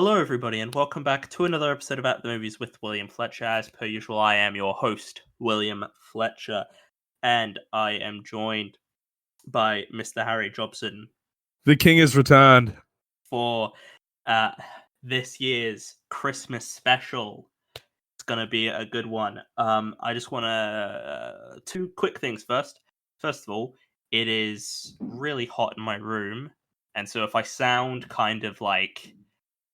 Hello, everybody, and welcome back to another episode about the movies with William Fletcher. As per usual, I am your host, William Fletcher, and I am joined by Mr. Harry Jobson The king has returned. for uh, this year's Christmas special. It's gonna be a good one. I just want to two quick things first. First of all, it is really hot in my room, and so if I sound kind of like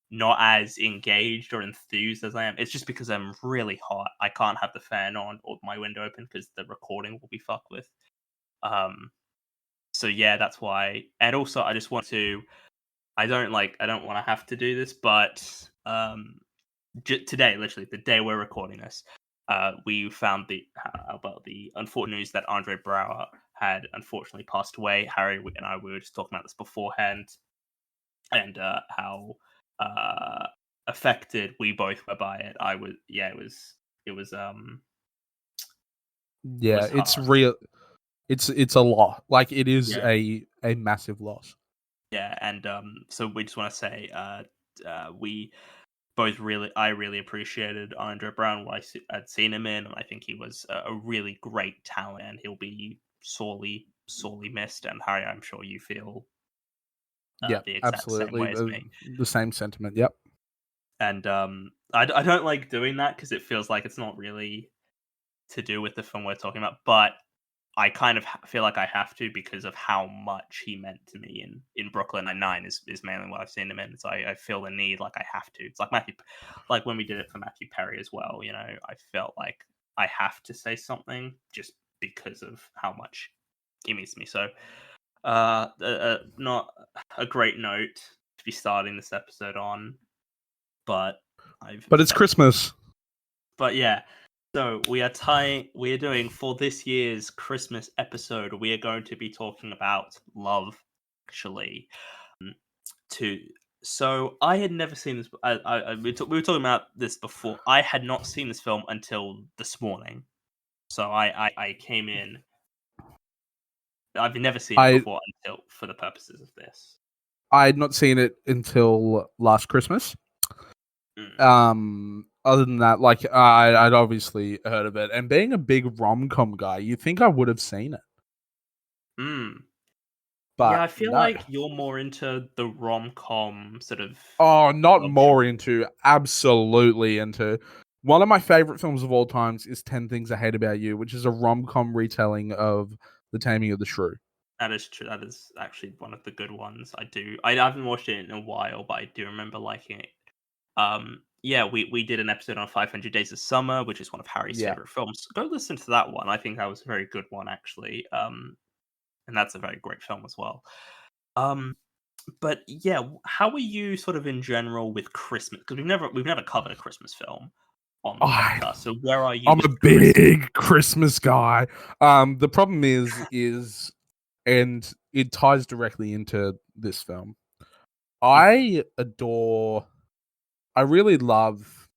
not as engaged or enthused as I am, it's just because I'm really hot. I can't have the fan on or my window open because the recording will be fucked with. Um, so yeah, that's why. And also, I just want to. I don't want to have to do this, but today, literally the day we're recording this, we found about the unfortunate news that Andre Braugher had unfortunately passed away. Harry and I we were just talking about this beforehand, and how affected we both were by it. It was it Yeah, was it's hard. real. It's a lot. Like it is Yeah, a massive loss. yeah, and so we just want to say we both I really appreciated Andre Brown. I'd seen him in, and I think he was a really great talent, and he'll be sorely missed. And Harry, I'm sure you feel Yeah, the exact same absolutely. way as me. The same sentiment. Yep. And I don't like doing that because it feels like it's not really to do with the film we're talking about, but I kind of feel like I have to because of how much he meant to me in Brooklyn Nine-Nine is mainly what I've seen him in. So I feel the need, like I have to. It's like like when we did it for Matthew Perry as well. You know, I felt like I have to say something just because of how much he means to me. So, not a great note to be starting this episode on, but I've But it's Christmas. but yeah, so we are doing for this year's Christmas episode, we are going to be talking about love, actually. Um, to so I had never seen this. We were talking about this before. I had not seen this film until this morning. So I came in. I've never seen it I before until for the purposes of this. I had not seen it until last Christmas. Mm. Other than that, like I'd obviously heard of it, and being a big rom com guy, you think I would have seen it, Mm. Yeah, but I feel no. like you're more into the rom com sort of Oh, not love more genre. into, absolutely into. One of my favorite films of all times is 10 Things I Hate About You, which is a rom-com retelling of The Taming of the Shrew. That is true. That is actually one of the good ones. I haven't watched it in a while, but I do remember liking it. Yeah, we did an episode on 500 Days of Summer, which is one of Harry's Yeah. favorite films. Go listen to that one. I think that was a very good one, actually. And that's a very great film as well. Um, but yeah, how are you sort of in general with Christmas? Because we've never covered a Christmas film on the I, podcast. So where are you I'm with a Christmas? big Christmas guy. The problem is, and it ties directly into this film. I adore, I really love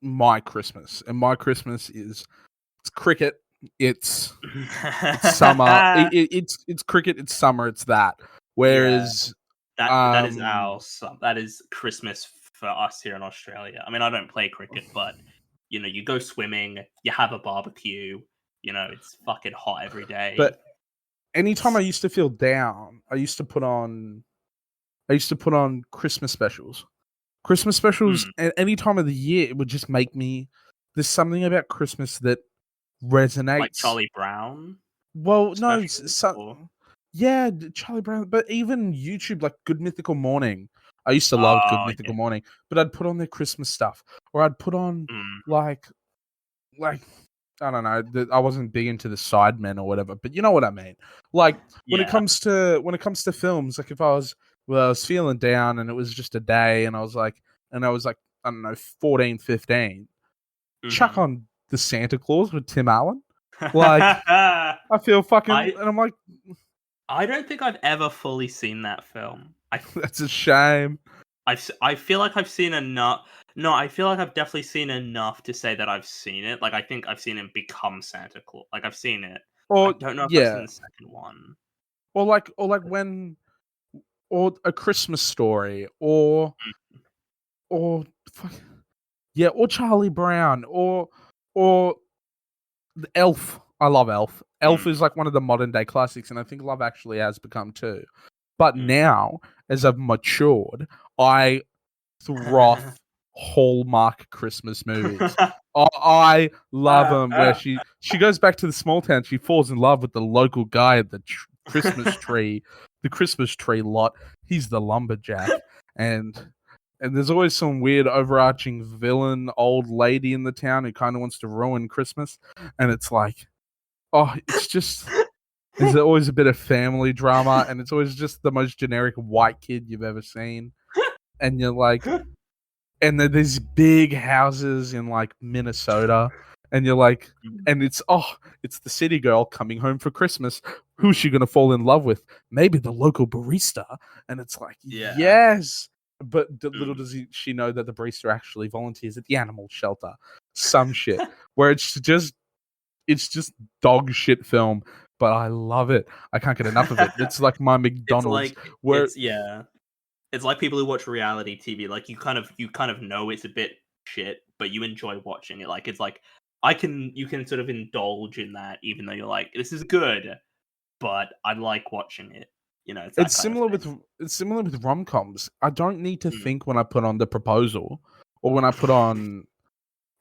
my Christmas, and my Christmas is it's cricket, it's summer, it's cricket, it's summer, it's that. Yeah. Whereas, um, That is Christmas for us here in Australia. I mean, I don't play cricket, but you go swimming, you have a barbecue. It's fucking hot every day. but anytime I It's used to feel down, I used to put on Christmas specials. Christmas specials mm, at any time of the year, it would just make me. There's something about Christmas that like resonates. Charlie Brown Well, no, specials, or yeah, Charlie Brown, but even YouTube, like Good Mythical Morning. I used to love Good oh Mythical yeah, Morning, but I'd put on their Christmas stuff, or I'd put on mm, like, like I don't know. I wasn't big into the Sidemen or whatever, but you know what I mean. Like yeah, when it comes to films, like if I was feeling down and it was just a day, and I was like I don't know 14, 15, chuck hmm on the Santa Claus with Tim Allen. Like I feel fucking, I and I'm like, I don't think I've ever fully seen that film. that's a shame. I feel like I've seen enough. No, I feel like I've definitely seen enough to say that I've seen it. Like I think I've seen him become Santa Claus. Like I've seen it. I Or don't know if I've seen yeah, the second one. or like when, or A Christmas Story, or or fuck, yeah, or Charlie Brown, or the Elf. I love Elf. Elf Mm, is like one of the modern day classics, and I think Love Actually has become too. But mm. now, as I've matured, I froth Hallmark Christmas movies. I love them. Where she goes back to the small town, she falls in love with the local guy at the the Christmas tree lot. He's the lumberjack, and there's always some weird overarching villain old lady in the town who kind of wants to ruin Christmas, and it's like, oh, it's just. There's always a bit of family drama, and it's always just the most generic white kid you've ever seen. And you're like, and then there's big houses in like Minnesota, and you're like, and it's the city girl coming home for Christmas. Who's she gonna fall in love with? Maybe the local barista. And it's like, Yeah. yes, but little Mm. does she know that the barista actually volunteers at the animal shelter. Some shit where it's just dog shit film, but I love it. I can't get enough of it. It's like my It's McDonald's like where it's like people who watch reality TV. Like you kind of know it's a bit shit, but you enjoy watching it. Like it's like you can sort of indulge in that, even though you're like, this is good, but I like watching it. It's that it's kind of similar thing. with it's similar with rom-coms. I don't need to Mm. think when I put on The Proposal or when I put on,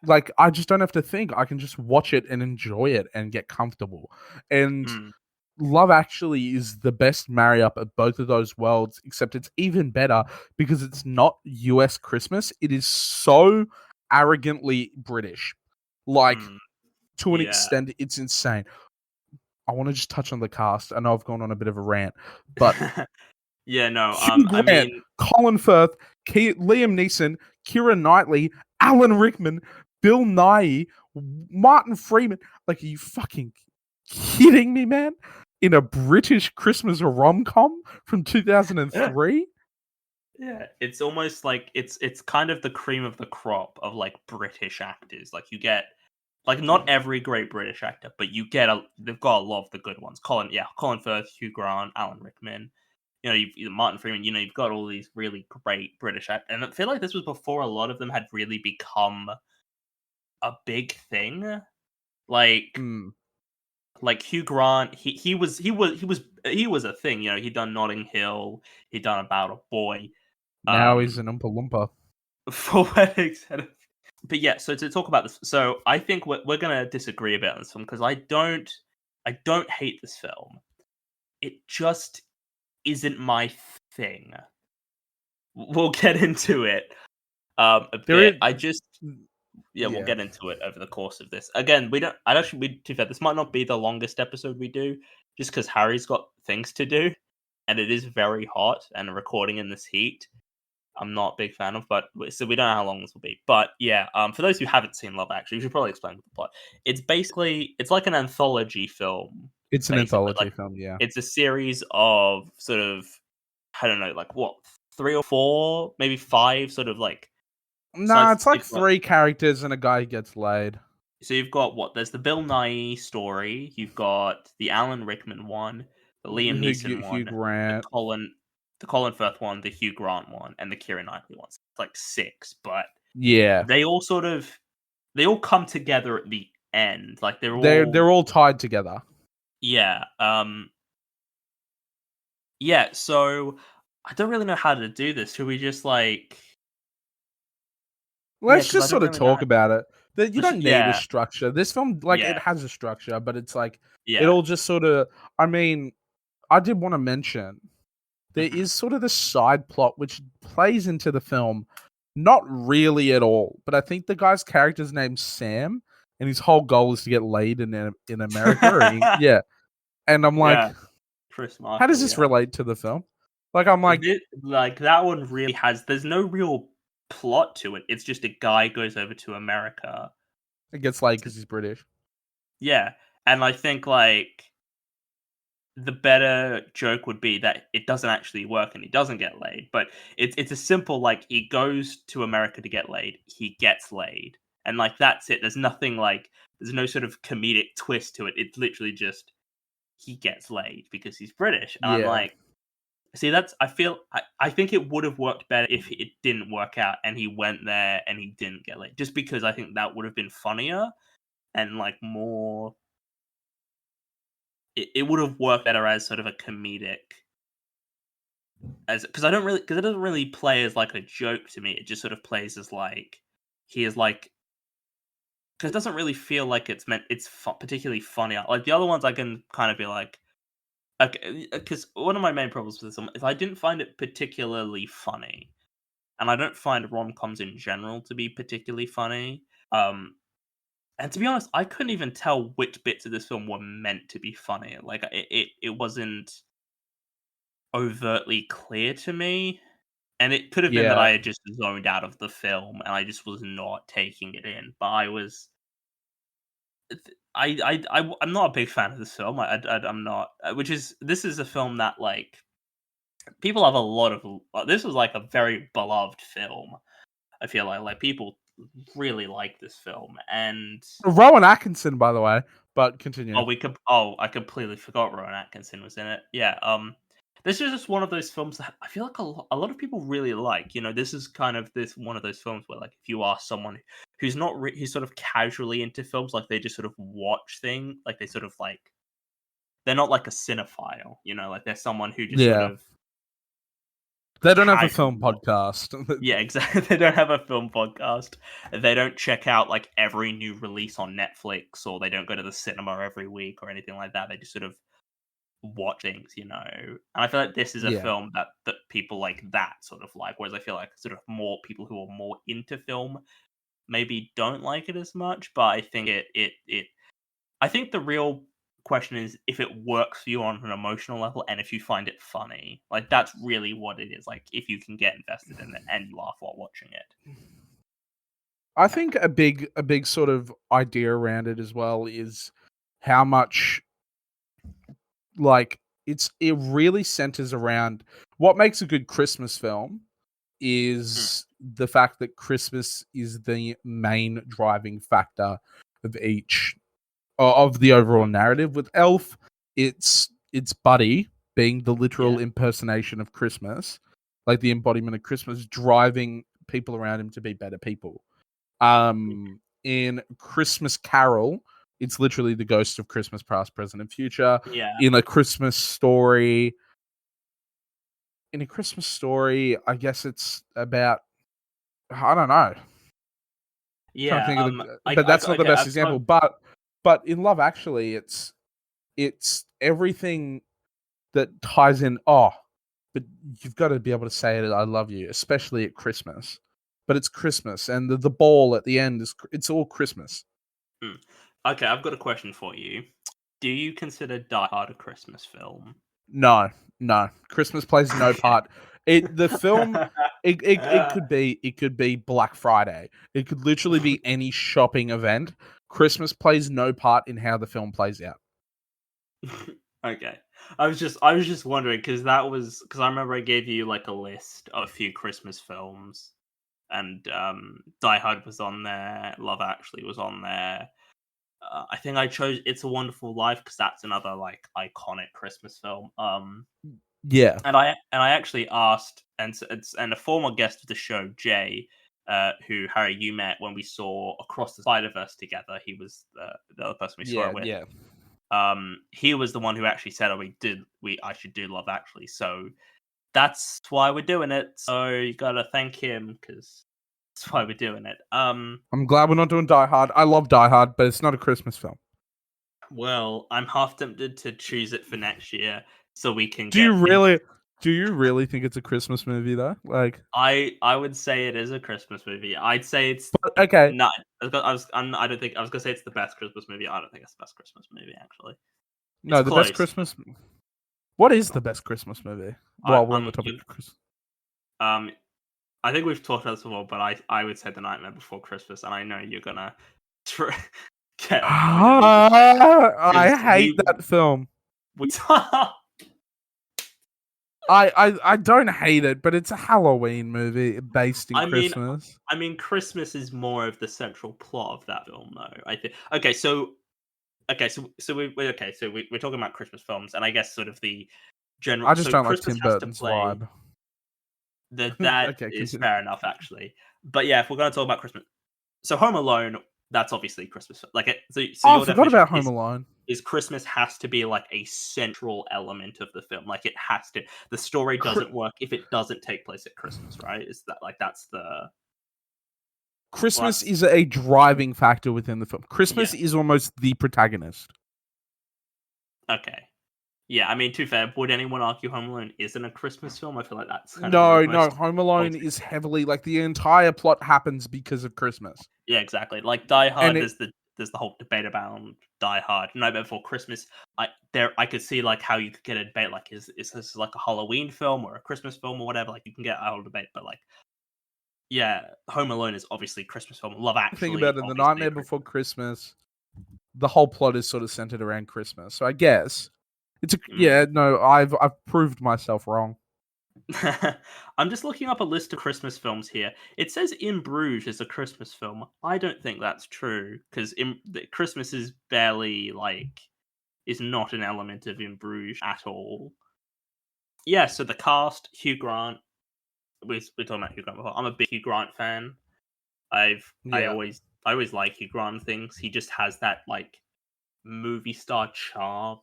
like, I just don't have to think. I can just watch it and enjoy it and get comfortable. And Mm. Love Actually is the best marry up of both of those worlds, except it's even better because it's not US Christmas. It is so arrogantly British. Like, Mm. to an Yeah. extent, it's insane. I want to just touch on the cast. I know I've gone on a bit of a rant, but Yeah, no, Hugh I Grant, mean, Colin Firth, Liam Neeson, Keira Knightley, Alan Rickman, Bill Nighy, Martin Freeman. Like, are you fucking kidding me, man? In a British Christmas rom com from 2003? yeah, it's almost like it's kind of the cream of the crop of like British actors. Like you get like not every great British actor, but they've got a lot of the good ones. Colin Firth, Hugh Grant, Alan Rickman. Martin Freeman. You've got all these really great British actors, and I feel like this was before a lot of them had really become a big thing. Like Mm. like Hugh Grant, he was a thing. He'd done Notting Hill, he'd done About a Boy, Now he's um, an Oompa Loompa. for weddings. But yeah, so to talk about this, so I think we're gonna disagree about this film because I don't hate this film. It just isn't my thing. We'll get into it a There bit. is, I just Yeah, we'll yeah. get into it over the course of this. Again, we don't. I actually, to be fair, this might not be the longest episode we do, just because Harry's got things to do, and it is very hot, and recording in this heat, I'm not a big fan of. But so we don't know how long this will be. But yeah, for those who haven't seen Love Actually, you should probably explain the plot. It's like an anthology film, It's an basically. Like anthology film, yeah. it's a series of sort of, I don't know, like what, 3 or 4, maybe 5, sort of like. So Nah, it's like you've got three characters and a guy who gets laid. So you've got what? There's the Bill Nye story. You've got the Alan Rickman one, the Liam Neeson Hugh one, the Grant. Colin, the Colin Firth one, the Hugh Grant one, and the Keira Knightley one. So it's like 6, but Yeah. they all sort of they all come together at the end. Like they're They're all all tied together. yeah, yeah. So I don't really know how to do this. Should we just like yeah? Let's Because I just don't sort of really know. talk about it. That you don't need a Yeah, structure. This film, like, yeah, it has a structure, but it's like it yeah. all just sort of. I mean, I did want to mention there Mhm. is sort of the side plot which plays into the film, not really at all. But I think the guy's character's name's Sam, and his whole goal is to get laid in America. Yeah, and I'm like, Yeah, Chris how does Marshall. this Yeah. relate to the film? Like, I'm like, Like that one really has. There's no real plot to it. It's just a guy goes over to America. it gets laid To, because he's British. yeah, and I think like the better joke would be that it doesn't actually work and he doesn't get laid. But it's a simple like he goes to America to get laid. He gets laid, and like that's it. There's nothing like there's no sort of comedic twist to it. It's literally just he gets laid because he's British, and I'm Yeah. like. See, that's I think it would have worked better if it didn't work out and he went there and he didn't get laid. Just because I think that would have been funnier and like more. It would have worked better as sort of a comedic, as because I don't really because it doesn't really play as like a joke to me. It just sort of plays as like he is like because it doesn't really feel like it's particularly funny. Like the other ones, I can kind of be like, okay, because one of my main problems with this one is I didn't find it particularly funny, and I don't find rom coms in general to be particularly funny. Um, and to be honest, I couldn't even tell which bits of this film were meant to be funny. Like it wasn't overtly clear to me. And it could have been that Yeah. I had just zoned out of the film and I just was not taking it in. But I was, I'm not a big fan of this film. I'm not. Which is this is a film that like people have a lot of. This was like a very beloved film. I feel like people really like this film, and Rowan Atkinson, by the way, but continue. I completely forgot Rowan Atkinson was in it. Yeah. This is just one of those films that I feel like a lot of people really like. You know, this is kind of this one of those films where, like, if you ask someone who's not who's sort of casually into films, like they just sort of watch things, like they sort of like they're not like a cinephile. You know, like they're someone who just sort Yeah. of They don't have a casually film watch. podcast. Yeah, exactly. They don't have a film podcast. They don't check out like every new release on Netflix, or they don't go to the cinema every week or anything like that. They just sort of watch things, you know. And I feel like this is a Yeah. film that people like that sort of like, whereas I feel like sort of more people who are more into film maybe don't like it as much. But I think it I think the real question is if it works for you on an emotional level and if you find it funny. Like that's really what it is. Like if you can get invested in it and you laugh while watching it. I think a big sort of idea around it as well is how much like it really centers around what makes a good Christmas film Mm, is the fact that Christmas is the main driving factor of each of the overall narrative. With Elf, it's Buddy being the yeah. literal impersonation of Christmas, like the embodiment of Christmas, driving people around him to be better people. In Christmas Carol, it's literally the ghost of Christmas past, present, and future. Yeah. In a Christmas story, I guess it's about I don't know. Trying to Yeah. think of but I that's not the okay, best I've got example. But in Love Actually, it's everything that ties in. Oh, but you've got to be able to say it. I love you, especially at Christmas. But it's Christmas, and the ball at the end is it's all Christmas. hmm. Okay, I've got a question for you. Do you consider Die Hard a Christmas film? No, no. Christmas plays no Okay. part. The film it could be Black Friday. It could literally be any shopping event. Christmas plays no part in how the film plays out. Okay. I was just wondering because I remember I gave you like a list of a few Christmas films and Die Hard was on there, Love Actually was on there. I think I chose It's a Wonderful Life because that's another like iconic Christmas film. Yeah, And I actually asked and a former guest of the show, Jay, who Harry you met when we saw Across the Spider Verse together. He was the other person we saw it yeah, with. yeah. He was the one who actually said, "Oh, I should do Love Actually." So that's why we're doing it. So you gotta thank him because that's why we're doing it. I'm glad we're not doing Die Hard. I love Die Hard, but it's not a Christmas film. Well, I'm half tempted to choose it for next year so we can Do you get in. really? Do you really think it's a Christmas movie though? Like, I would say it is a Christmas movie. I'd say it's okay, not. I don't think I was gonna say it's the best Christmas movie. I don't think it's the best Christmas movie. Actually, it's no, the best close. Christmas. What is the best Christmas movie? I, Well, we're on the I'm topic you, of Christmas. um I think we've talked about this before, but I would say The Nightmare Before Christmas, and I know you're gonna tr- get annoyed at me for saying that I because hate that film. we I don't hate it, but it's a Halloween movie based in I mean Christmas. Christmas is more of the central plot of that film, though. I think. Okay, so we're talking about Christmas films, and I guess sort of general. I just So don't like Christmas Tim has to Burton's play. vibe. That Okay, is continue. fair enough, actually. But yeah, if we're going to talk about Christmas, so Home Alone, that's obviously Christmas. Like, so Oh, I your forgot definition about Home Alone. is Christmas has to be like a central element of the film. Like, it has to. The story Cri- doesn't work if it doesn't take place at Christmas, right? Is that like that's the well, Christmas that's is a driving factor within the film. Christmas yes. is almost the protagonist. Okay. Yeah, I mean, to be fair, would anyone argue Home Alone isn't a Christmas film? I feel like that's kind of the No, no, most Home Alone obvious. is heavily like the entire plot happens because of Christmas. Yeah, exactly. Like Die And Hard, it there's the whole debate about Die Hard. Nightmare Before Christmas. I could see like how you could get a debate like is this like a Halloween film or a Christmas film or whatever. Like you can get a whole debate, but like yeah, Home Alone is obviously a Christmas film. Love think Actually, about it, the obviously a Nightmare Before Christmas, the whole plot is sort of centered around Christmas. So I guess it's a yeah, Christmas. no, I've proved myself wrong. I'm just looking up a list of Christmas films here. It says In Bruges is a Christmas film. I don't think that's true because Christmas is barely like is not an element of In Bruges at all. Yeah, so the cast, Hugh Grant. We're talking about Hugh Grant before. I'm a big Hugh Grant fan. Yeah. I always like Hugh Grant things. He just has that like movie star charm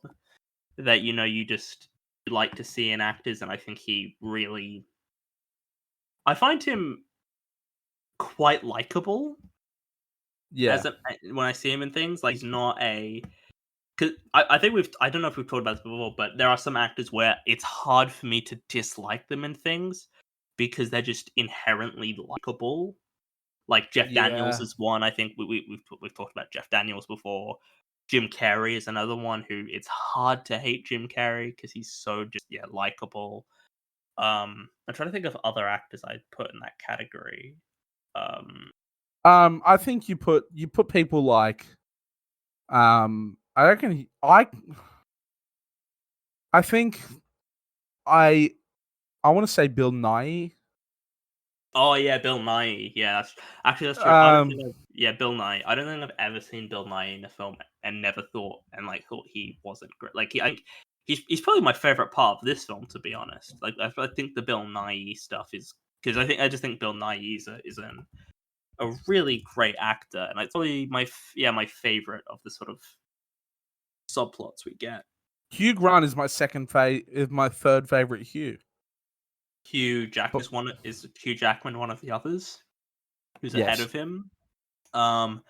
that you just like to see in actors, and I think he really. I find him quite likable Yeah. when I see him in things. Like he's not a because I think I don't know if we've talked about this before, but there are some actors where it's hard for me to dislike them in things because they're just inherently likable. Like Jeff Daniels Yeah. is one. I think we've talked about Jeff Daniels before. Jim Carrey is another one who it's hard to hate Jim Carrey because he's so just likable. I'm trying to think of other actors I'd put in that category. Um, I think you put people like I reckon I think I I want to say Bill Nye. oh yeah, Bill Nye. Yeah, that's true. I don't Um think yeah, Bill Nye. I don't think I've ever seen Bill Nye in a film and never thought he wasn't great. Like he's probably my favorite part of this film, to be honest. Like I think the Bill Nye stuff is because I just think Bill Nye is a really great actor, and it's probably my favorite of the sort of subplots we get. Hugh Grant is my third favorite Hugh. But Is Hugh Jackman one of the others who's ahead yes. of him? Um,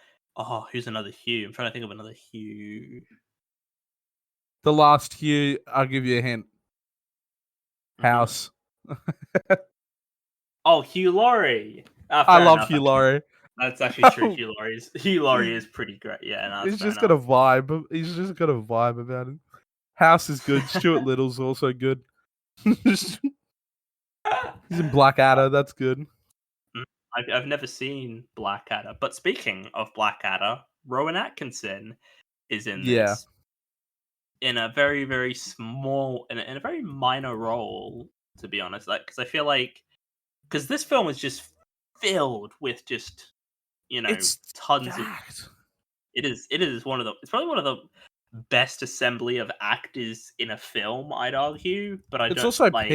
who's another Hugh? I'm trying to think of another Hugh. The last Hugh, I'll give you a hint. Hmm. House. Oh, Hugh Laurie. I Fair love enough. Hugh Actually, Laurie. that's actually true. Hugh Laurie is pretty great. Yeah, no, that's He's fair just got enough. a vibe. He's just got a vibe about him. House is good. Stuart Little's also good. He's in Blackadder. That's good. Mm, I've never seen Blackadder, but speaking of Blackadder, Rowan Atkinson is in Yeah. this in a very very small in a very minor role. To be honest, like because I feel like because this film is just filled with just It's tons of stacked. it is it's probably one of the best assembly of actors in a film, I'd argue, but I It's don't also like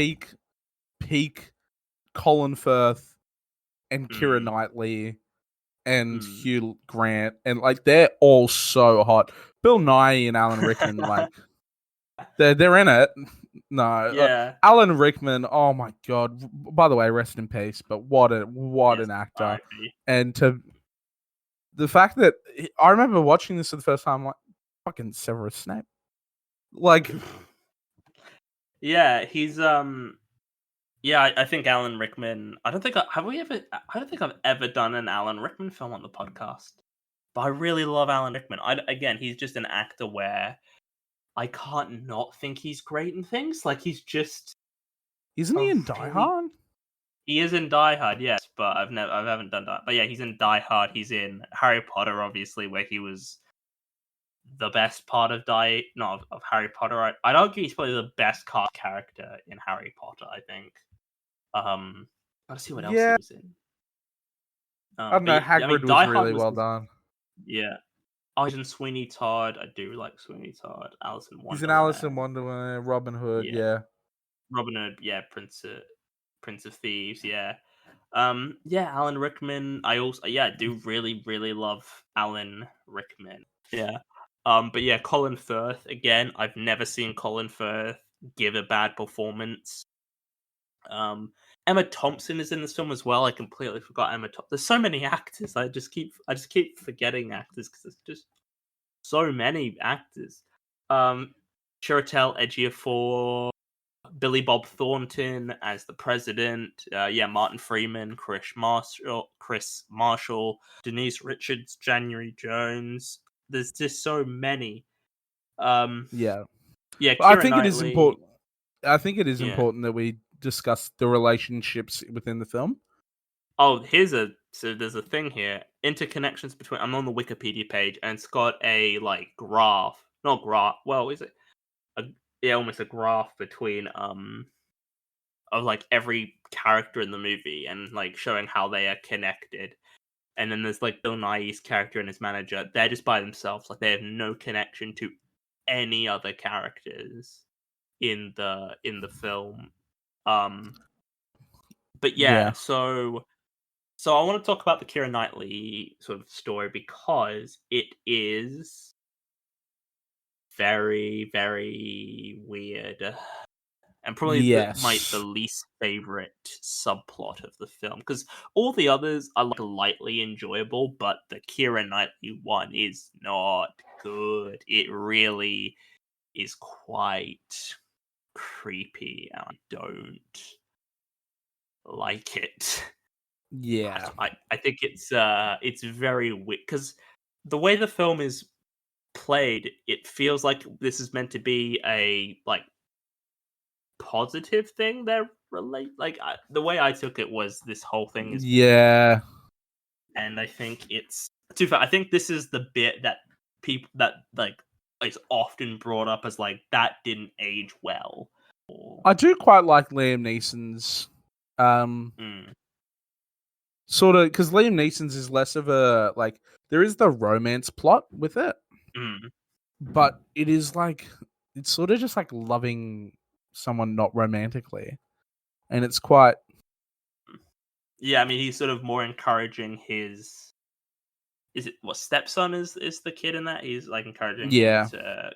peak Colin Firth and Keira mm, Knightley and mm. Hugh Grant, and like they're all so hot. Bill Nye and Alan Rickman, like they're in it. No, Yeah. Alan Rickman. Oh my god! By the way, rest in peace. But what Yes, an actor! R.I.P. And to the fact that I remember watching this for the first time, like fucking Severus Snape. Like Yeah, he's yeah, I think Alan Rickman. I don't think have we ever. I don't think I've ever done an Alan Rickman film on the podcast. But I really love Alan Rickman. Again, he's just an actor where I can't not think he's great in things. Like he's just isn't a he in Die really. Hard? He is in Die Hard, yes, but I haven't done that. But yeah, he's in Die Hard. He's in Harry Potter, obviously, where he was the best part of not of Harry Potter. I'd argue he's probably the best cast character in Harry Potter. I think. Let's see what else he Yeah, was in. I don't But know. yeah, I Hagrid mean, was Die Hard really was well done. yeah. Oh, he's in Sweeney Todd. I do like Sweeney Todd. Alice in He's in Alice in Wonderland. Wonderland, Robin Hood. Yeah, Yeah, Robin Hood, yeah, Prince of Thieves, yeah. Yeah, Alan Rickman. I also, yeah, I do really, really love Alan Rickman. Yeah. But yeah, Colin Firth again. I've never seen Colin Firth give a bad performance. Emma Thompson is in this film as well. I completely forgot Emma Thompson. There's so many actors. I just keep forgetting actors because there's just so many actors. Um, Chiwetel Ejiofor, Billy Bob Thornton as the president. Yeah, Martin Freeman, Chris Marshall, Denise Richards, January Jones. There's just so many. Um, Yeah. yeah, But I Keira think it is Knightley. important. I think it is Yeah. important that we discuss the relationships within the film. Oh, so there's a thing here. Interconnections between. I'm on the Wikipedia page, and it's got a like graph. Not graph. Well, is it? A, yeah, almost a graph between of like every character in the movie and like showing how they are connected. And then there's like Bill Nighy's character and his manager. They're just by themselves. Like they have no connection to any other characters in the film. Um, but yeah, Yeah. so I want to talk about the Keira Knightley sort of story because it is very, very weird. And probably the Yes. least favorite subplot of the film because all the others are like lightly enjoyable, but the Keira Knightley one is not good. It really is quite creepy, and I don't like it. Yeah. I think it's very weird because the way the film is played, it feels like this is meant to be a like positive thing they're the way I took it was this whole thing is, Yeah. and I think it's too far. I think this is the bit that people that like is often brought up as like that didn't age well. Or I do quite like Liam Neeson's um mm, sort of, because Liam Neeson's is less of a like, there is the romance plot with it, mm. but it is like, it's sort of just like loving someone not romantically, and it's quite, Yeah, I mean he's sort of more encouraging his is it what stepson is the kid in that he's like encouraging him yeah. to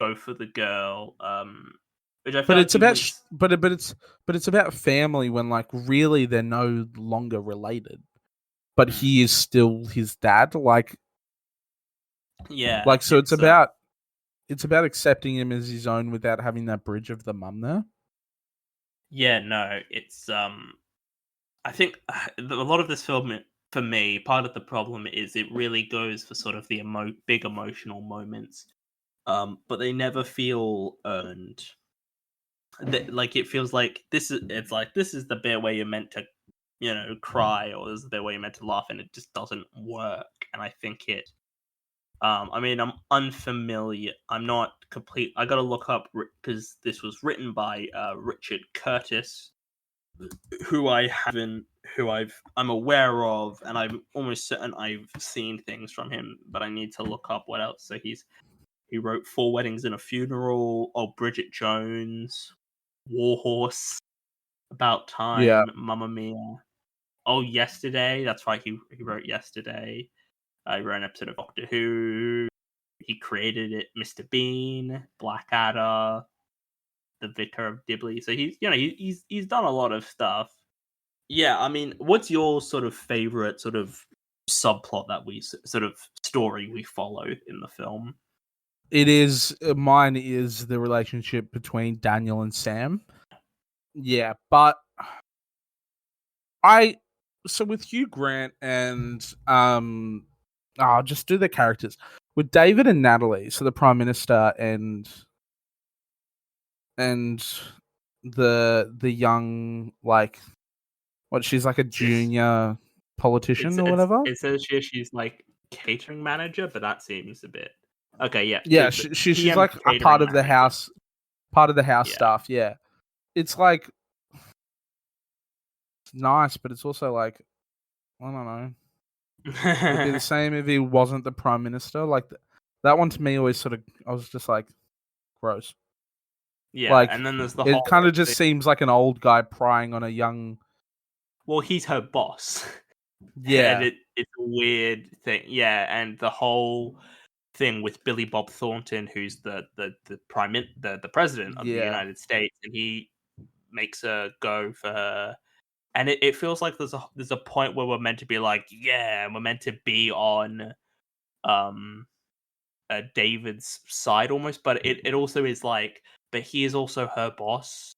go for the girl, which I But feel like it's he about was. but it's about family when like really they're no longer related, but Mm, he is still his dad. yeah, So it's about accepting him as his own without having that bridge of the mum there. yeah, no, it's I think a lot of this film, for me, part of the problem is it really goes for sort of the big emotional moments, but they never feel earned. Like it feels like it's like this is the bit where you're meant to, cry, or this is the bit where you're meant to laugh, and it just doesn't work. And I think it. I mean, I'm unfamiliar. I'm not complete. I got to look up because this was written by Richard Curtis, who I haven't, I'm aware of, and I'm almost certain I've seen things from him, but I need to look up what else. So he wrote Four Weddings and a Funeral, or Bridget Jones, Warhorse, About Yeah, Time, Mamma Mia. Oh, Yesterday. That's right. He wrote Yesterday. He wrote an episode of Doctor Who. He created it. Mr. Bean, Blackadder, The Vicar of Dibley. So he's done a lot of stuff. Yeah, I mean, what's your sort of favorite sort of subplot that sort of story we follow in the film? it is. Mine is the relationship between Daniel and Sam. Yeah, but I so with Hugh Grant and I'll just do the characters with David and Natalie. So the Prime Minister and the young, like, what, she's like a This junior politician or whatever. it says here she's like catering manager, but that seems a bit okay. Yeah, Yeah, she's PM like a catering manager. part of the house Yeah. staff. Yeah, it's like, it's nice, but it's also like, I don't know. It'd be the same if he wasn't the prime minister. Like that one to me always sort of, I was just like, gross. Yeah, Like and then there's the it kind whole of just thing. seems like an old guy prying on a young. Well, he's her boss, and Yeah, it's a weird thing. Yeah, and the whole thing with Billy Bob Thornton, who's the president of the yeah, United States, and he makes her go for her. And it feels like there's a point where we're meant to be like, yeah, we're meant to be on um David's side almost, but it also is like, but he is also her boss,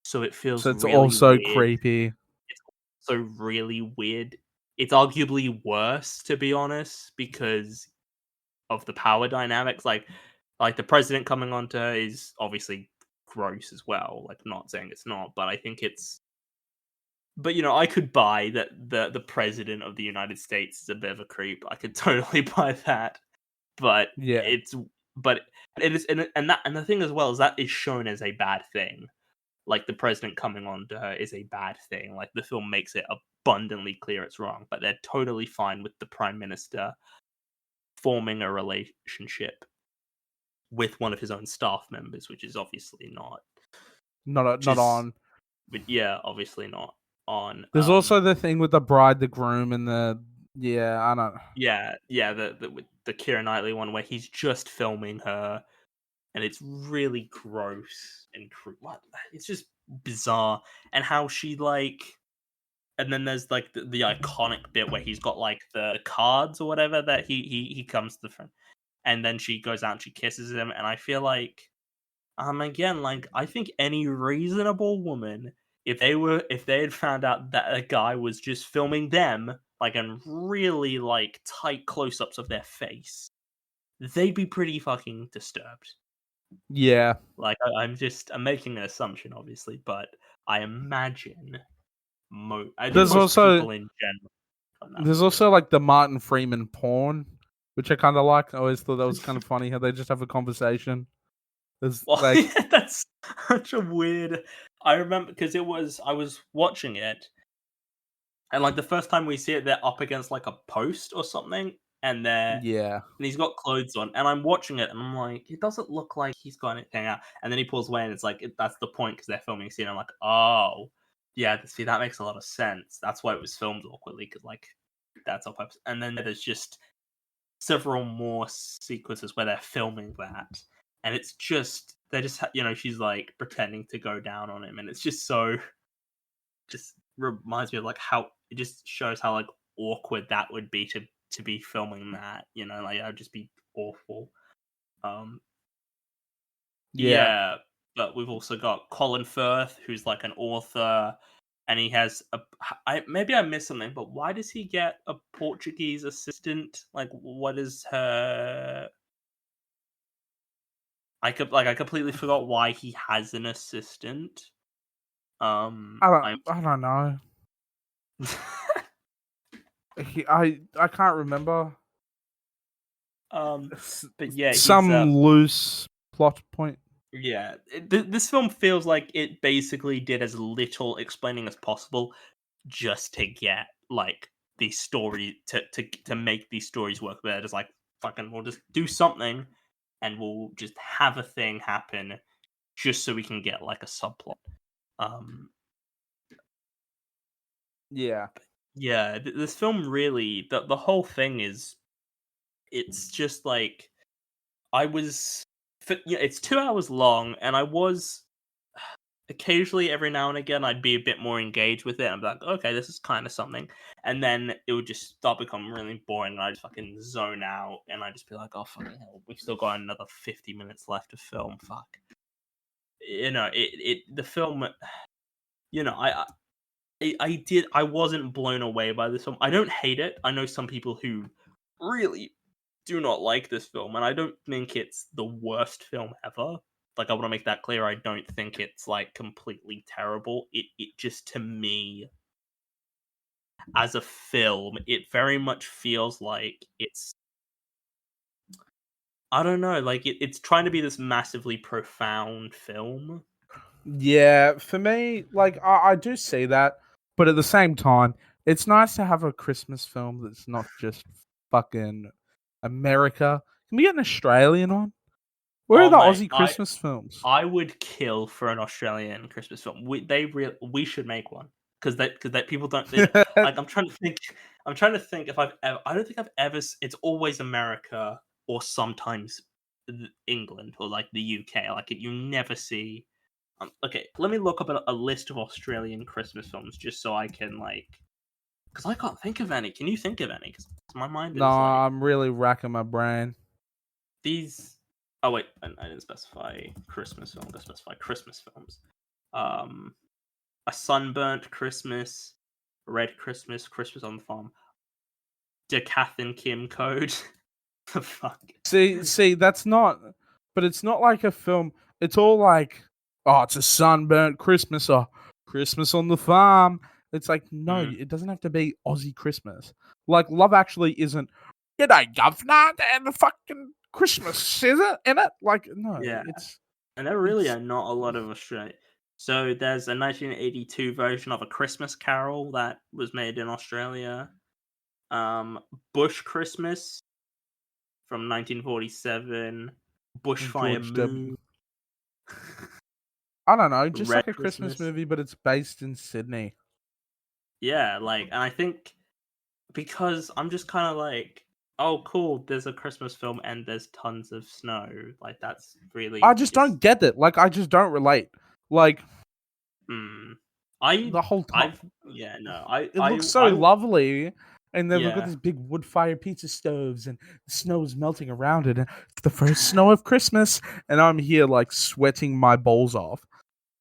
so it feels so it's really also weird. creepy. It's also really weird. It's arguably worse, to be honest, because of the power dynamics. Like the president coming onto her is obviously gross as well. Like, not saying it's not, but I think it's. But I could buy that the president of the United States is a bit of a creep. I could totally buy that, but Yeah, but it is, and the thing as well is that is shown as a bad thing. Like, the president coming on to her is a bad thing. Like, the film makes it abundantly clear it's wrong, but they're totally fine with the prime minister forming a relationship with one of his own staff members, which is obviously not. Which not is, on. but yeah, obviously not on. There's also the thing with the bride, the groom, and the yeah. I don't. Yeah, with the Keira Knightley one where he's just filming her, and it's really gross and what? It's just bizarre, and how she like. And then there's like the iconic bit where he's got like the cards or whatever that he comes to the front, and then she goes out and she kisses him, and I feel like again, like, I think any reasonable woman, if they had found out that a guy was just filming them, like, in really like tight close-ups of their face, they'd be pretty fucking disturbed. Yeah, Like, I'm making an assumption, obviously, but I imagine I think there's most also people in general find that there's weird. also like the Martin Freeman porn, which I kind of like. I always thought that was kind of funny how they just have a conversation. There's Well, like yeah, that's such a weird. I remember because I was watching it, and like the first time we see it, they're up against like a post or something, and yeah, he's got clothes on, and I'm watching it, and I'm like, it doesn't look like he's got anything out. And then he pulls away, and it's like that's the point because they're filming a scene. I'm like, oh, yeah, see, that makes a lot of sense. That's why it was filmed awkwardly because like that's on purpose. And then there's just several more sequences where they're filming that, and it's just they're just she's like pretending to go down on him, and it's just so just reminds me of like how it just shows how like awkward that would be to be filming that. Like, that would just be awful. Um, yeah. yeah, but we've also got Colin Firth, who's like an author, and he has maybe I missed something, but why does he get a Portuguese assistant? Like, what is her? I completely forgot why he has an assistant. I'm I don't know. I can't remember. um, but yeah, he's Some loose plot point. yeah. This film feels like it basically did as little explaining as possible just to get like the story to make these stories work. But it's like, fucking, we'll just do something, and we'll just have a thing happen just so we can get like a subplot. Um, Yeah. yeah, this film really the whole thing is it's just like I was it's 2 hours long, and I was occasionally every now and again I'd be a bit more engaged with it. I'm like, okay, this is kind of something, and then it would just start becoming really boring, and I just fucking zone out, and I just be like, oh fucking hell, we've still got another 50 minutes left of film. Fuck, the film. I wasn't blown away by this film. I don't hate it. I know some people who really do not like this film, and I don't think it's the worst film ever. Like, I want to make that clear. I don't think it's like completely terrible. It just, to me, as a film, it very much feels like it's, I don't know, like it's trying to be this massively profound film. Yeah, for me, like I do see that, but at the same time, it's nice to have a Christmas film that's not just fucking America. Can we get an Australian one? Where are Oh the mate, Aussie Christmas films? I would kill for an Australian Christmas film. We should make one because people don't like. I'm trying to think if I've ever. I don't think I've ever. It's always America or sometimes England or like the UK. Like you never see. Okay, let me look up a list of Australian Christmas films just so I can like. Because I can't think of any. Can you think of any? Because my mind No, is like I'm really racking my brain. these. Oh wait, I didn't specify Christmas film. I specify Christmas films. Um, a sunburnt Christmas, red Christmas, Christmas on the farm, the Kath and Kim Code. The fuck. See, that's not. But it's not like a film. It's all like, oh, it's a sunburnt Christmas or Christmas on the farm. It's like, no, Mm, it doesn't have to be Aussie Christmas. Like, Love Actually isn't. G'day, governor, and the fucking Christmas is it in it? Like, no, yeah, it's and there really it's are not a lot of Australia. So there's a 1982 version of A Christmas Carol that was made in Australia. Bush Christmas from 1947. Bushfire George W. Moon. I don't know, just Red like a Christmas Christmas. movie, but it's based in Sydney. Yeah, like, and I think because I'm just kind of like, oh, cool. There's a Christmas film and there's tons of snow. Like that's I really just just. don't get it. Like, I just don't relate. Like, Hmm. I the whole time. I've yeah no It looks so lovely, and then we've got yeah. these big wood fire pizza stoves, and the snow is melting around it. And it's the first snow of Christmas, and I'm here like sweating my balls off.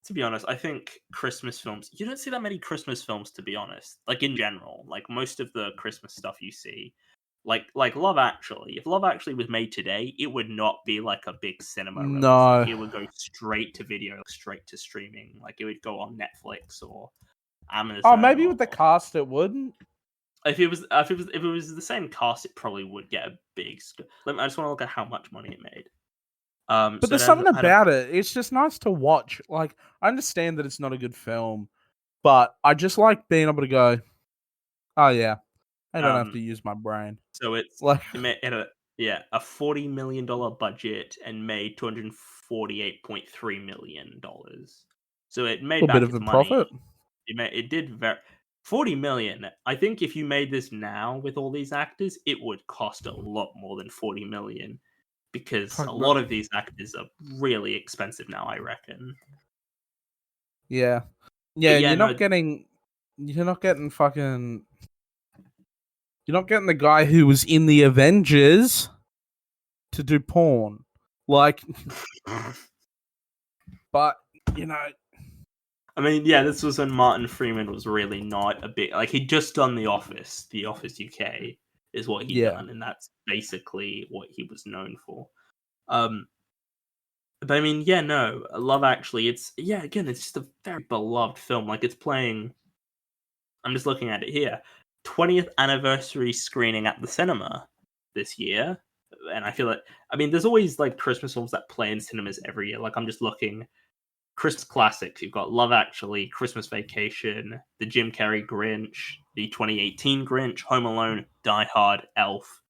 To be honest, I think Christmas films. You don't see that many Christmas films, to be honest. Like in general, like most of the Christmas stuff you see, like Love Actually. If Love Actually was made today, it would not be like a big cinema release. Like No. it would go straight to video, straight to streaming. Like it would go on Netflix or Oh, Amazon maybe or with the cast it wouldn't. if it was the same cast, it probably would get a big. I just want to look at how much money it made. But So it there's something had a about it. It's just nice to watch. Like, I understand that it's not a good film, but I just like being able to go, oh yeah, I don't have um to use my brain. So Like, it had a $40 million budget and made $248.3 million. So it a made bit back of its a money. profit. It did very 40 million. I think if you made this now with all these actors, it would cost a lot more than 40 million because a Fuck lot no. of these actors are really expensive now. I reckon. Yeah. Yeah, But and yeah, no, you're not getting fucking you're not getting the guy who was in the Avengers to do porn. Like, but you know, I mean, yeah, this was when Martin Freeman was really not a bit like he'd just done The Office. The Office UK is what he'd yeah. done, and that's basically what he was known for. Um, but I mean, yeah, no, Love Actually, it's yeah, again, it's just a very beloved film. Like it's playing. I'm just looking at it here. 20th anniversary screening at the cinema this year, and I feel like I mean, there's always like Christmas films that play in cinemas every year. Like I'm just looking Christmas classics. You've got Love Actually, Christmas Vacation, the Jim Carrey Grinch, the 2018 Grinch, Home Alone, Die Hard, Elf,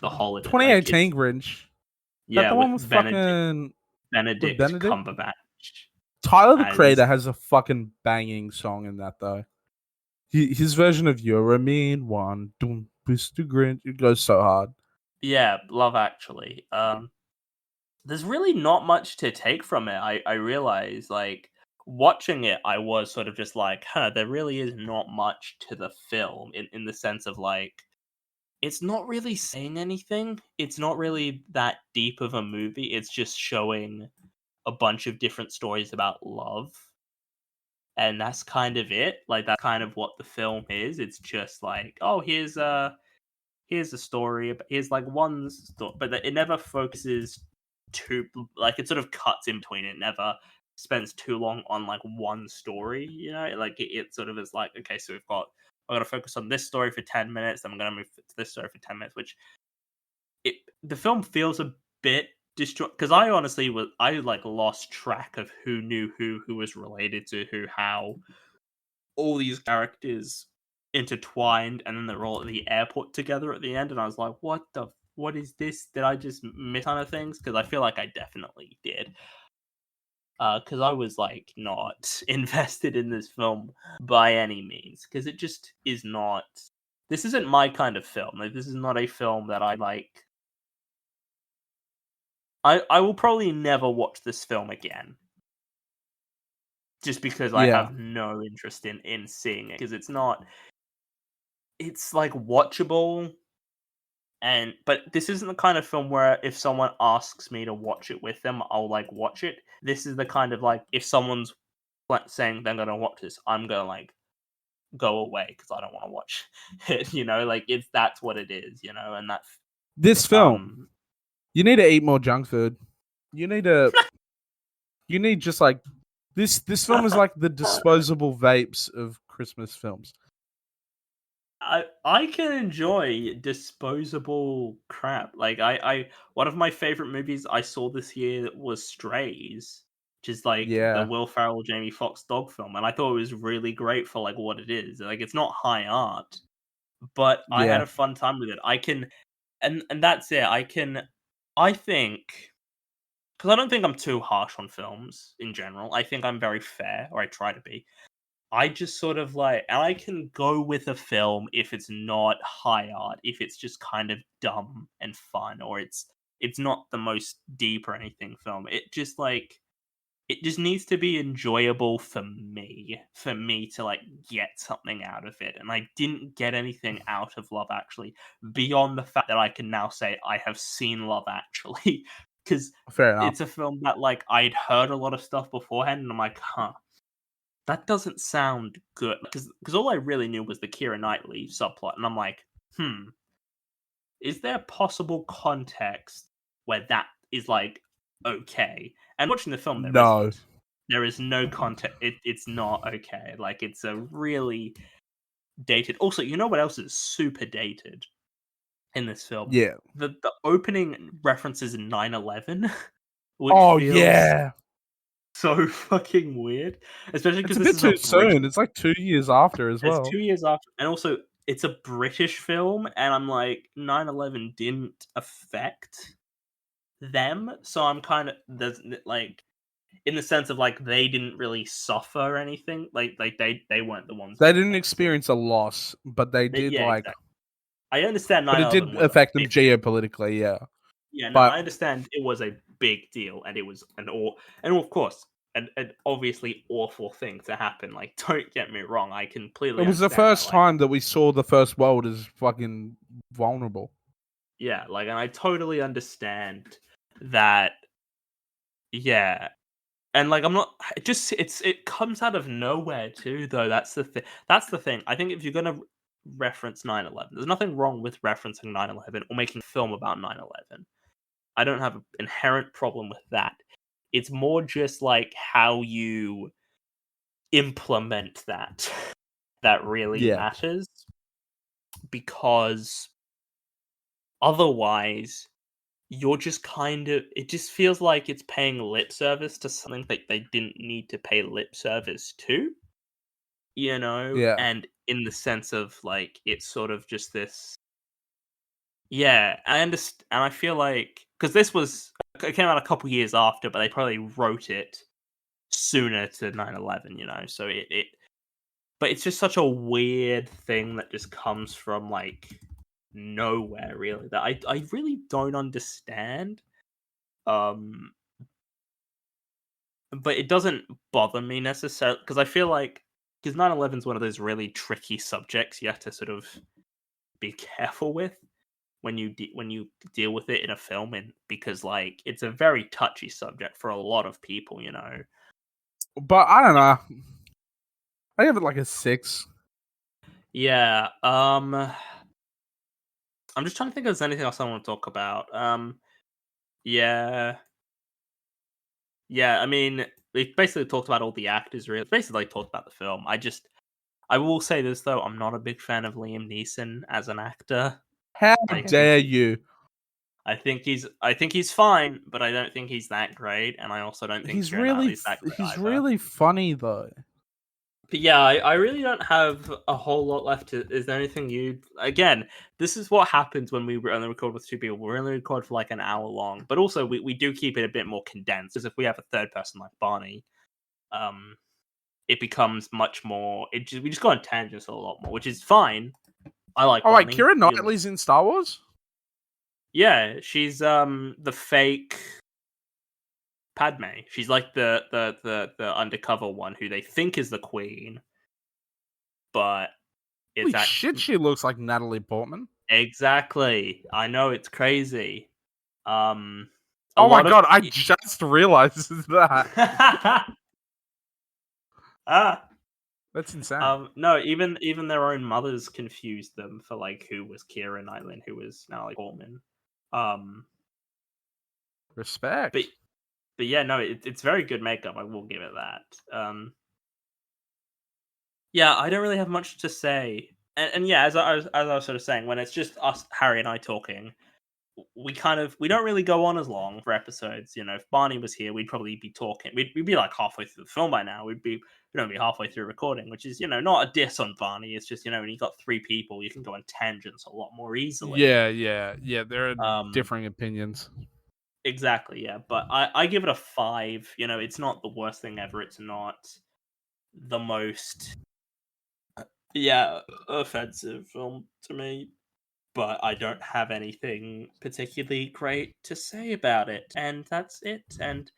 The Holiday. Like 2018 it's Grinch. That yeah, the with one with Benedict fucking with Benedict Benedict? Cumberbatch Tyler the as Creator has a fucking banging song in that though. His version of "You're a Mean One," Doom, Mr. Grinch, it goes so hard. yeah, Love Actually. There's really not much to take from it. I realize like watching it, I was sort of just like, huh, there really is not much to the film in the sense of like it's not really saying anything. It's not really that deep of a movie. It's just showing a bunch of different stories about love. And that's kind of it. Like that's kind of what the film is. It's just like, oh, here's a story. Here's like one story, but it never focuses too like it sort of cuts in between. It never spends too long on like one story. You know, like it sort of is like, okay, so we're gonna focus on this story for 10 minutes, then we're gonna move to this story for 10 minutes, which the film feels a bit because I honestly I like lost track of who knew who was related to who, how all these characters intertwined, and then they're all at the airport together at the end, and I was like, what the what is this? Did I just miss kind of things? Because I feel like I definitely did. Because I was like not invested in this film by any means. Because it just is not. This isn't my kind of film. Like, this is not a film that I like. I will probably never watch this film again. Just because I Yeah. have no interest in seeing it. Because it's not. It's like watchable, but this isn't the kind of film where if someone asks me to watch it with them, I'll like watch it. This is the kind of like if someone's like saying they're gonna watch this, I'm gonna like go away because I don't want to watch it. Like that's what it is. And that's This film, um you need to eat more junk food. You need to. You need just like this. This film is like the disposable vapes of Christmas films. I can enjoy disposable crap. Like I one of my favorite movies I saw this year was Strays, which is like the Yeah, Will Ferrell Jamie Foxx dog film, and I thought it was really great for like what it is. Like it's not high art, but I had yeah, a fun time with it. I can and that's it. I think because I don't think I'm too harsh on films in general. I think I'm very fair, or I try to be. I just sort of like, and I can go with a film if it's not high art, if it's just kind of dumb and fun, or it's not the most deep or anything film. It just needs to be enjoyable for me to like get something out of it. And I didn't get anything out of Love Actually beyond the fact that I can now say I have seen Love Actually because fair enough. it's a film that like I'd heard a lot of stuff beforehand, and I'm like, huh, that doesn't sound good because all I really knew was the Keira Knightley subplot, and I'm like, is there possible context where that is like okay? And watching the film, there No, isn't. There is no context. It's not okay. Like it's a really dated. Also, you know what else is super dated in this film? yeah. The opening references 9/11, which Oh feels yeah. so fucking weird, especially It's because a this bit is a too British. soon. It's like 2 years after as It's well. 2 years after, and also it's a British film, and I'm like 9/11 didn't affect them, so I'm kind of there's like in the sense of like they didn't really suffer or anything. Like they weren't the ones They that didn't affected. experience a loss, but they did Yeah, like. exactly. I understand But it 9/11 did was a affect them big. geopolitically. Yeah, Yeah, no, but I understand it was a big deal, and it was and of course an obviously awful thing to happen. Like, don't get me wrong, I it completely was the understand that. first Like, time that we saw the first world as fucking vulnerable. yeah, like, and I totally understand that. Yeah, and like, I'm not. It comes out of nowhere too, though. That's the thing. That's the thing. I think if you're gonna reference 9/11, there's nothing wrong with referencing 9/11 or making a film about 9/11. I don't have an inherent problem with that. It's more just like how you implement that that really Yeah, matters because otherwise you're just kind of it just feels like it's paying lip service to something that they didn't need to pay lip service to, yeah. and in the sense of like it's sort of just this. Yeah, I understand, and I feel like because it came out a couple years after, but they probably wrote it sooner to 9/11, so but it's just such a weird thing that just comes from like nowhere really that I really don't understand. Um but it doesn't bother me necessarily because I feel like because 9/11 is one of those really tricky subjects you have to sort of be careful with when you deal with it in a film, and because like it's a very touchy subject for a lot of people. But I don't know. I give it like a 6. Yeah. I'm just trying to think if there's anything else I want to talk about. Yeah. Yeah, I mean, we basically talked about all the actors. Really, basically talked about the film. I will say this though, I'm not a big fan of Liam Neeson as an actor. How I think dare you? I think he's fine, but I don't think he's that great, and I also don't think Keira Knightley's that great He's either. really funny though. But yeah, I really don't have a whole lot left. Is there anything you? Again, this is what happens when we only record with two people. We're only record for like an hour long, but also we do keep it a bit more condensed. Because if we have a third person like Barney, um, it becomes much more. We just go on tangents a lot more, which is fine. I like Oh, wait, Barney. Keira Knightley's in Star Wars? Yeah, she's the fake Padme. She's like the undercover one who they think is the queen, but Holy it's shit, actually she looks like Natalie Portman. exactly. I know it's crazy. A Oh my lot of god, I just realized that. ah. That's insane. No, even their own mothers confused them for like who was Keira Knightley and who was Natalie Portman. Um, but Respect. but yeah, no, it's very good makeup. I will give it that. Yeah, I don't really have much to say. And yeah, as I was sort of saying, when it's just us, Harry and I talking, we don't really go on as long for episodes. You know, if Barney was here, we'd probably be talking. We'd be like halfway through the film by now. We'd be halfway through recording, which is not a diss on Barney. It's just when you got three people, you can go on tangents a lot more easily. Yeah. There are Um, differing opinions. exactly, yeah. But I give it a 5. It's not the worst thing ever. It's not the most offensive film to me, but I don't have anything particularly great to say about it. And that's it. And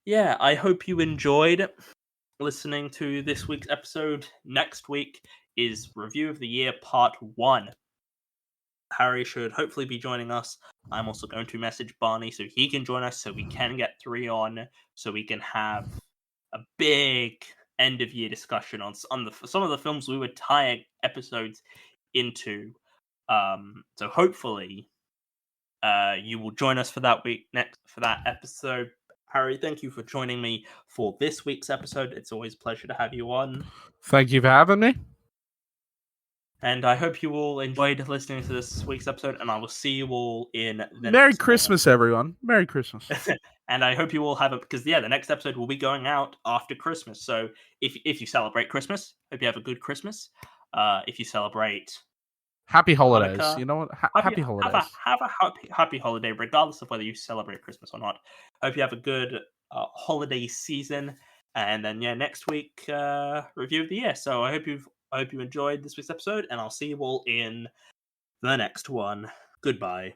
yeah, I hope you enjoyed listening to this week's episode. Next week is Review of the Year Part 1. Harry should hopefully be joining us. I'm also going to message Barney so he can join us so we can get 3 on, so we can have a big end of year discussion on some of the films we were tying episodes into. So hopefully you will join us for that episode. Harry, thank you for joining me for this week's episode. It's always a pleasure to have you on. Thank you for having me. And I hope you all enjoyed listening to this week's episode, and I will see you all in the Merry next Christmas, everyone. Merry Christmas. and I hope you all have it because the next episode will be going out after Christmas. So if you celebrate Christmas, hope you have a good Christmas. If you celebrate Happy holidays. Hanukkah, You know what? happy Happy holidays. have a happy holiday, regardless of whether you celebrate Christmas or not. Hope you have a good holiday season, and then next week review of the year. So I hope you enjoyed this week's episode, and I'll see you all in the next one. Goodbye.